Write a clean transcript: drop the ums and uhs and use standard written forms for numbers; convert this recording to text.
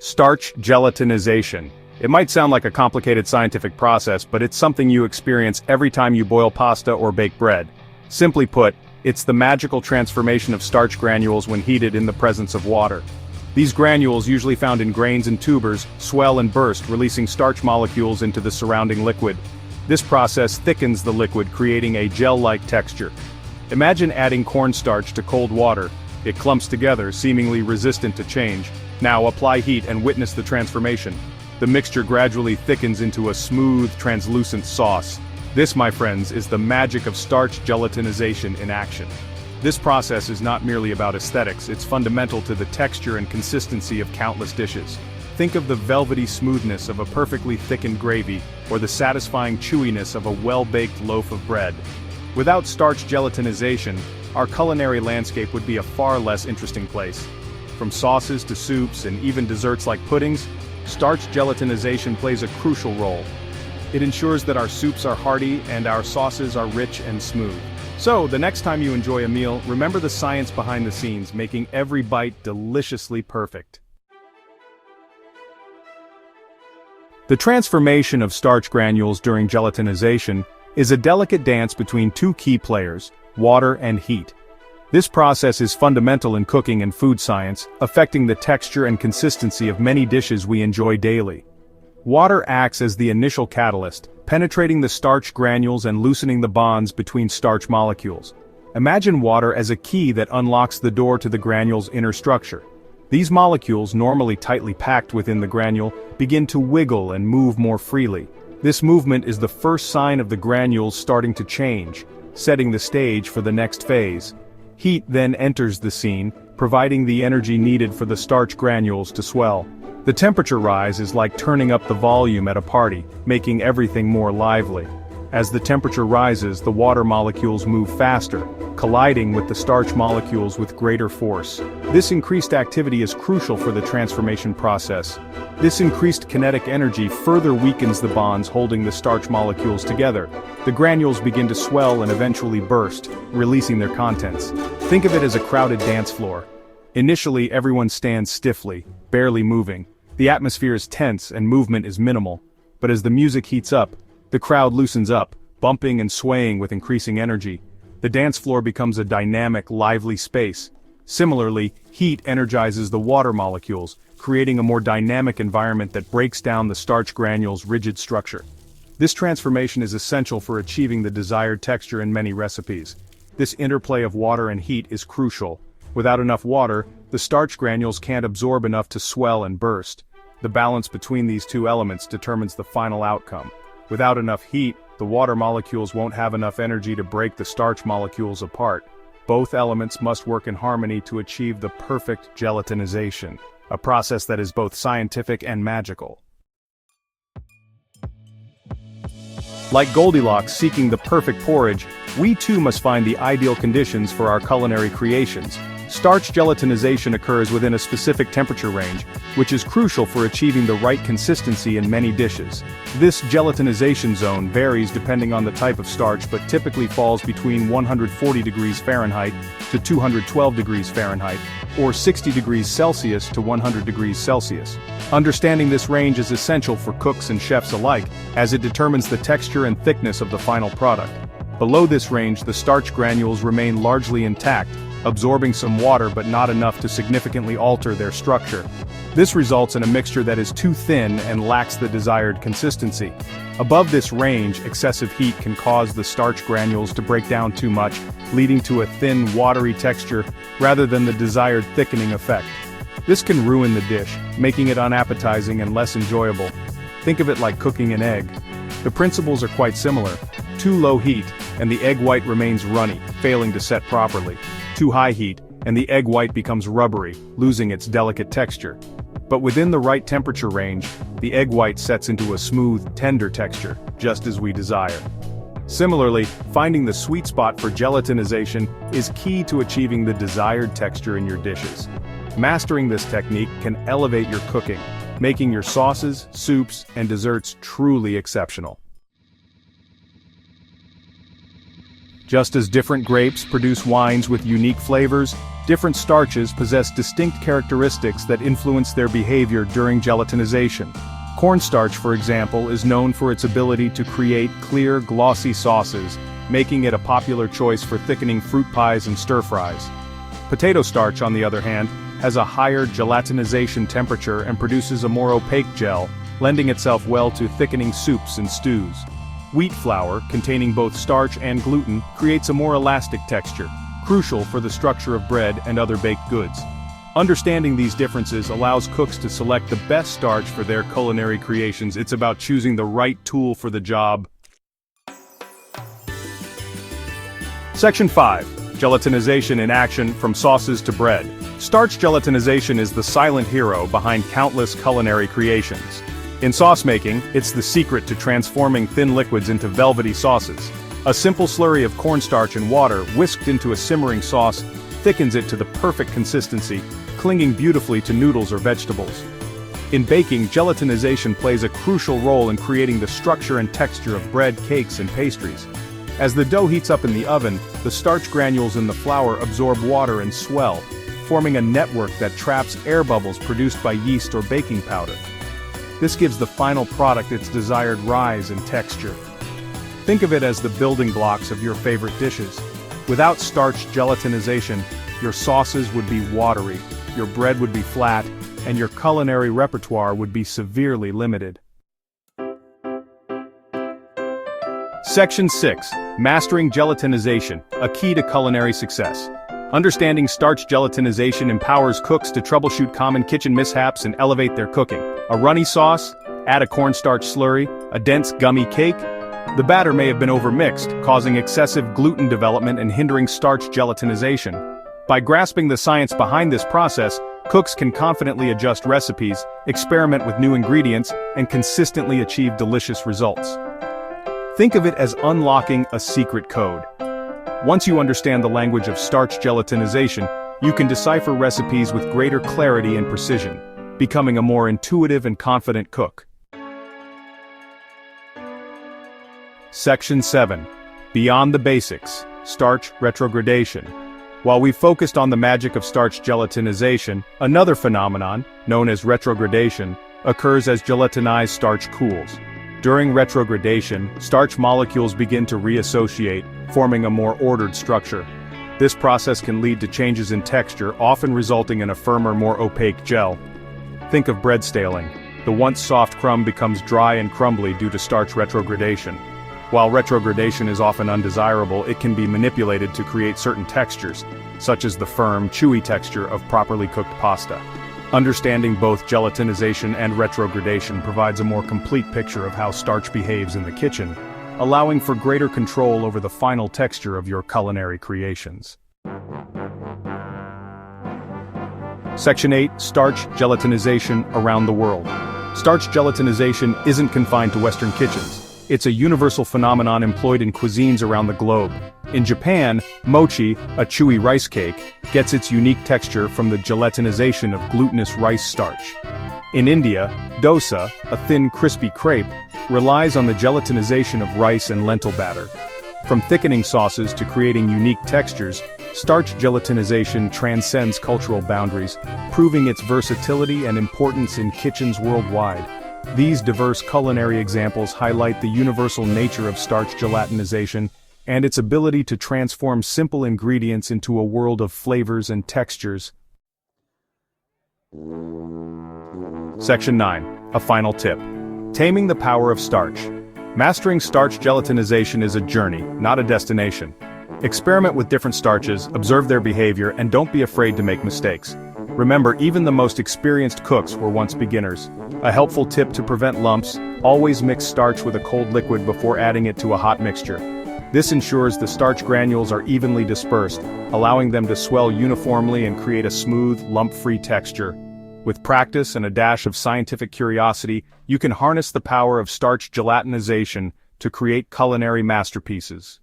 Starch gelatinization. It might sound like a complicated scientific process, but it's something you experience every time you boil pasta or bake bread. Simply put, it's the magical transformation of starch granules when heated in the presence of water. These granules, usually found in grains and tubers, swell and burst, releasing starch molecules into the surrounding liquid. This process thickens the liquid, creating a gel-like texture. Imagine adding cornstarch to cold water. It clumps together, seemingly resistant to change. Now apply heat and witness the transformation. The mixture gradually thickens into a smooth, translucent sauce. This, my friends, is the magic of starch gelatinization in action. This process is not merely about aesthetics, it's fundamental to the texture and consistency of countless dishes. Think of the velvety smoothness of a perfectly thickened gravy, or the satisfying chewiness of a well-baked loaf of bread. Without starch gelatinization, our culinary landscape would be a far less interesting place. From sauces to soups and even desserts like puddings, starch gelatinization plays a crucial role. It ensures that our soups are hearty and our sauces are rich and smooth. So, the next time you enjoy a meal, remember the science behind the scenes, making every bite deliciously perfect. The transformation of starch granules during gelatinization is a delicate dance between two key players, water and heat. This process is fundamental in cooking and food science, affecting the texture and consistency of many dishes we enjoy daily. Water acts as the initial catalyst, penetrating the starch granules and loosening the bonds between starch molecules. Imagine water as a key that unlocks the door to the granule's inner structure. These molecules, normally tightly packed within the granule, begin to wiggle and move more freely. This movement is the first sign of the granules starting to change, setting the stage for the next phase. Heat then enters the scene, providing the energy needed for the starch granules to swell. The temperature rise is like turning up the volume at a party, making everything more lively. As the temperature rises, the water molecules move faster, colliding with the starch molecules with greater force. This increased activity is crucial for the transformation process. This increased kinetic energy further weakens the bonds holding the starch molecules together. The granules begin to swell and eventually burst, releasing their contents. Think of it as a crowded dance floor. Initially, everyone stands stiffly, barely moving. The atmosphere is tense and movement is minimal. But as the music heats up, the crowd loosens up, bumping and swaying with increasing energy. The dance floor becomes a dynamic, lively space. Similarly, heat energizes the water molecules, creating a more dynamic environment that breaks down the starch granules' rigid structure. This transformation is essential for achieving the desired texture in many recipes. This interplay of water and heat is crucial. Without enough water, the starch granules can't absorb enough to swell and burst. The balance between these two elements determines the final outcome. Without enough heat, the water molecules won't have enough energy to break the starch molecules apart. Both elements must work in harmony to achieve the perfect gelatinization, a process that is both scientific and magical. Like Goldilocks seeking the perfect porridge, we too must find the ideal conditions for our culinary creations. Starch gelatinization occurs within a specific temperature range, which is crucial for achieving the right consistency in many dishes. This gelatinization zone varies depending on the type of starch but typically falls between 140 degrees Fahrenheit to 212 degrees Fahrenheit, or 60 degrees Celsius to 100 degrees Celsius. Understanding this range is essential for cooks and chefs alike, as it determines the texture and thickness of the final product. Below this range, the starch granules remain largely intact, absorbing some water but not enough to significantly alter their structure. This results in a mixture that is too thin and lacks the desired consistency. Above this range, excessive heat can cause the starch granules to break down too much, leading to a thin, watery texture rather than the desired thickening effect. This can ruin the dish, making it unappetizing and less enjoyable. Think of it like cooking an egg. The principles are quite similar. Too low heat, and the egg white remains runny, failing to set properly. Too high heat, and the egg white becomes rubbery, losing its delicate texture. But within the right temperature range, the egg white sets into a smooth, tender texture, just as we desire. Similarly, finding the sweet spot for gelatinization is key to achieving the desired texture in your dishes. Mastering this technique can elevate your cooking, making your sauces, soups, and desserts truly exceptional. Just as different grapes produce wines with unique flavors, Different starches possess distinct characteristics that influence their behavior during gelatinization. Cornstarch, for example, is known for its ability to create clear, glossy sauces, making it a popular choice for thickening fruit pies and stir-fries. Potato starch, on the other hand, has a higher gelatinization temperature and produces a more opaque gel, lending itself well to thickening soups and stews. Wheat flour, containing both starch and gluten, creates a more elastic texture, crucial for the structure of bread and other baked goods. Understanding these differences allows cooks to select the best starch for their culinary creations. It's about choosing the right tool for the job. Section 5. Gelatinization in action, from sauces to bread. Starch gelatinization is the silent hero behind countless culinary creations. In sauce making, it's the secret to transforming thin liquids into velvety sauces. A simple slurry of cornstarch and water whisked into a simmering sauce thickens it to the perfect consistency, clinging beautifully to noodles or vegetables. In baking, gelatinization plays a crucial role in creating the structure and texture of bread, cakes, and pastries. As the dough heats up in the oven, the starch granules in the flour absorb water and swell, forming a network that traps air bubbles produced by yeast or baking powder. This gives the final product its desired rise and texture. Think of it as the building blocks of your favorite dishes. Without starch gelatinization, your sauces would be watery, your bread would be flat, and your culinary repertoire would be severely limited. Section 6. Mastering gelatinization, a key to culinary success. Understanding starch gelatinization empowers cooks to troubleshoot common kitchen mishaps and elevate their cooking. A runny sauce? Add a cornstarch slurry? A dense gummy cake? The batter may have been overmixed, causing excessive gluten development and hindering starch gelatinization. By grasping the science behind this process, cooks can confidently adjust recipes, experiment with new ingredients, and consistently achieve delicious results. Think of it as unlocking a secret code. Once you understand the language of starch gelatinization, you can decipher recipes with greater clarity and precision, becoming a more intuitive and confident cook. Section 7. Beyond the basics, starch retrogradation. While we focused on the magic of starch gelatinization, another phenomenon, known as retrogradation, occurs as gelatinized starch cools. During retrogradation, starch molecules begin to reassociate, forming a more ordered structure. This process can lead to changes in texture, often resulting in a firmer, more opaque gel. Think of bread staling. The once soft crumb becomes dry and crumbly due to starch retrogradation. While retrogradation is often undesirable, it can be manipulated to create certain textures, such as the firm, chewy texture of properly cooked pasta. Understanding both gelatinization and retrogradation provides a more complete picture of how starch behaves in the kitchen, allowing for greater control over the final texture of your culinary creations. Section 8. Starch gelatinization around the world. Starch gelatinization isn't confined to Western kitchens. It's a universal phenomenon employed in cuisines around the globe. In Japan, mochi, a chewy rice cake, gets its unique texture from the gelatinization of glutinous rice starch. In India, dosa, a thin, crispy crepe, relies on the gelatinization of rice and lentil batter. From thickening sauces to creating unique textures, starch gelatinization transcends cultural boundaries, proving its versatility and importance in kitchens worldwide. These diverse culinary examples highlight the universal nature of starch gelatinization and its ability to transform simple ingredients into a world of flavors and textures. Section 9. A final tip. Taming the power of starch. Mastering starch gelatinization is a journey, not a destination. Experiment with different starches, observe their behavior, and don't be afraid to make mistakes. Remember, even the most experienced cooks were once beginners. A helpful tip to prevent lumps: always mix starch with a cold liquid before adding it to a hot mixture. This ensures the starch granules are evenly dispersed, allowing them to swell uniformly and create a smooth, lump-free texture. With practice and a dash of scientific curiosity, you can harness the power of starch gelatinization to create culinary masterpieces.